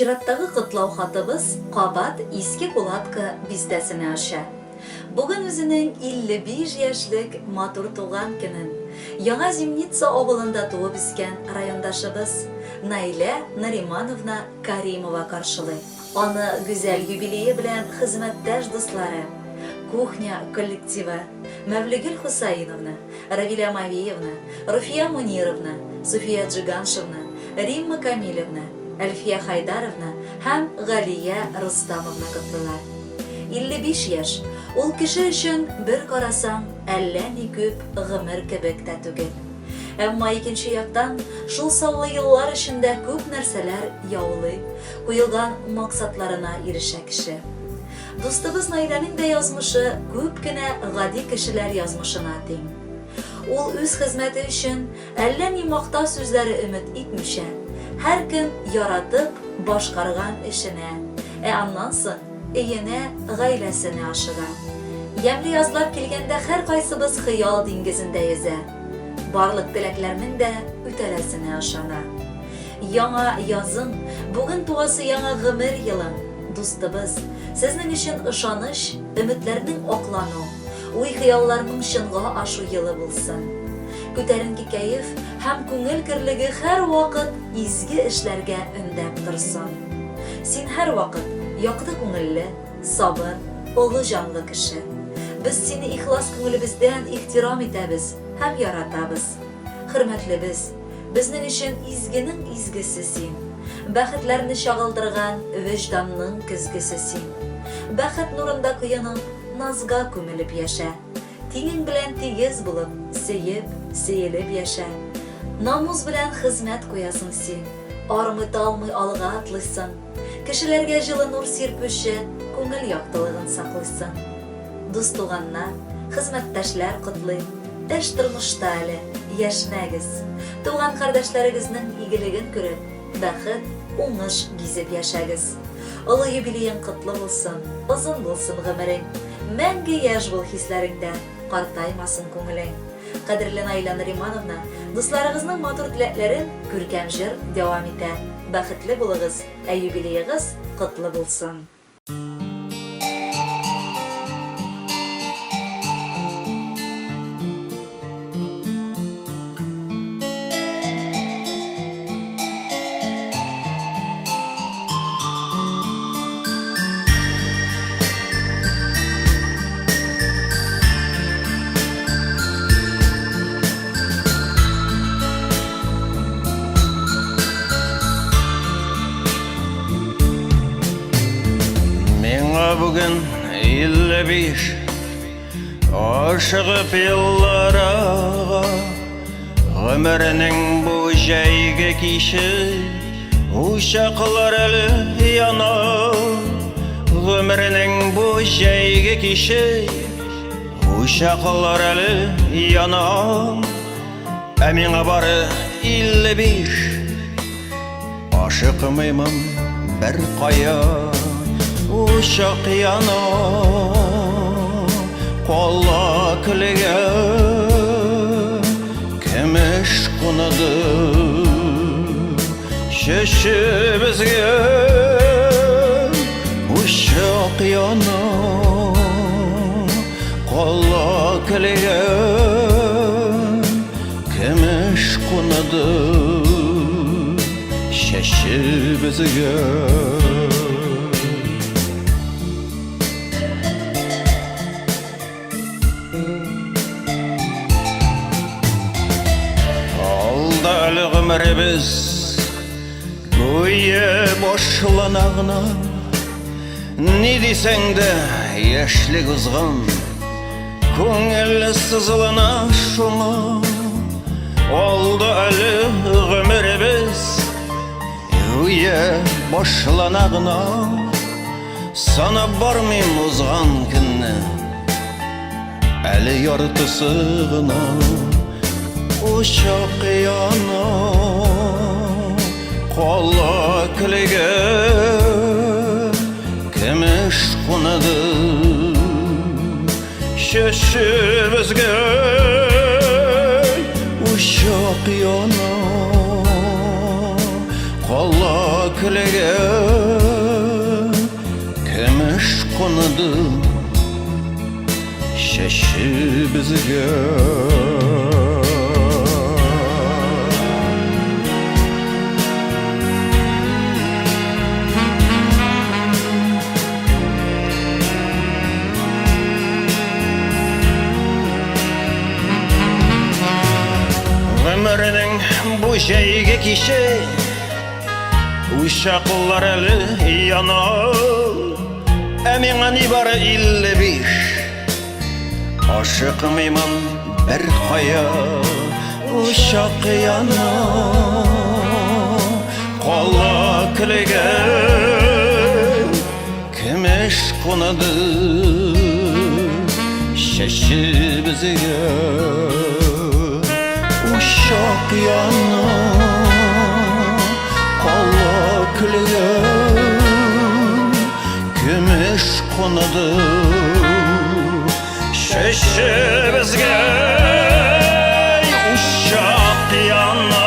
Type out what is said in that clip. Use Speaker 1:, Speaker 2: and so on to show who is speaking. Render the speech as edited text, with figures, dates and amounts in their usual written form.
Speaker 1: Чираттагы кытлау хатыбыз кабат иске кулатка бистәсенә аша. Бүген үзенең 55 яшьлек матур туган көнен Яңа Зимница авылында туып үскән райондашыбыз Наилә Наримановна Каримова каршылый. Аны гүзәл юбилее белән хезмәттәш дуслары, кухня коллективы Мәвлегөл Хусаиновна, Равиля Мавиевна, Руфия Мунировна, Суфия Джиганшевна, Римма Камилевна, Әлфия Хайдаровна һәм Галия Рустамовна котлыйлар. 55 яшь. Ул кеше өчен бер карасаң, әллә ни күп гомер кебек тә түгел. Әмма икенче яктан, шул саулы еллар эчендә күп нәрсәләр яулый, куелган максатларына ирешә кеше. Дустыбыз Наиләнең дә язмышы күп кенә гади кешеләр язмышына тиң. Ул үз хезмәте өчен әллә ни мактау сүзләре өмет итмичә, һәр көн яратып башкарган эшенә, аннан соң өенә, гаиләсенә ашыга. Ямлы язлар килгәндә һәр кайсыбыз хыял диңгезендә йөзә. Барлык теләкләрнең дә үтәләсенә ышана. Яңа язың, бүген тугасы яңа гомер елың. Дустыбыз, сезнең өчен ышаныч, өметләрнең аклану, уй-хыялларның чынга ашу елы булсын. Күтәренке кәеф һәм күңел кирлеге һәр вакыт изге эшләргә өндәп торсын. Син һәр вакыт якты күңелле, сабыр, олы җанлы кеше. Без сине ихлас күңелебездән ихтирам итәбез һәм яратабыз. Хөрмәтлебез, безнең өчен изгенең изгесе син. Бәхетләрне чагылдырган вөҗданның көзгесе син. Бәхет нурында коеның назга күмелеп яшә. Тиңең белән тигез булып, сөеп, сөелеп яшә. Намус белән хезмәт куясың син. Армый-талмый алга атлыйсың. Кешеләргә җылы нур сирпүче, күңел яктылыгын саклыйсың. Дус туганнар, хезмәттәшләр котлый. Эш тормышта әле, яшьмәгез. Туган кардәшләрегезнең игелеген күреп, бәхет, уңыш гизеп яшәгез. Олы юбилеең котлы булсын, озын булсын гомерең. Мәңге яшь бул хисләреңдә, картаймасын күңелең. Кадерле Наилә Наримановна, дусларыгызның матур теләкләрен күркәм җыр дәвам итә. Бәхетле булыгыз, юбилеегыз котлы булсын.
Speaker 2: Бүген 55 ашыгып елларга, гомернең бу җәйге кише ушаклар әле яна. Гомернең бу җәйге кише ушаклар әле яна. Миңа бары 55, ашыкмыймын бер кая. Uşak yana, kolla külege, kemiş kunadı, şeşi bizge. Uşak yana, kolla külege, kemiş kunadı, şeşi bizge. Ömrümüz güye boşlanağına, ne desen de yaşlı kızgan, köngül sızılana şuna. Oldu ölü ömrümüz güye boşlanağına, sana barmayım uzgan günne, eli yartısına. Uşak yana, kolla külege, kemiş kunadı, şeşi bizge. Uşak yana, kolla külege Kömüş konadı Şeşi bizge Ömrünün bu şeyge kişi Uşaklar eli yanar Emin ibarı 51 Aşık mıyman bir haya Uşak yanar Kolla külege Kümeş konadı Şeşi bizge Uşak yanar Kolla külege Kümeş konadı Şeşi bizge Uşak yanar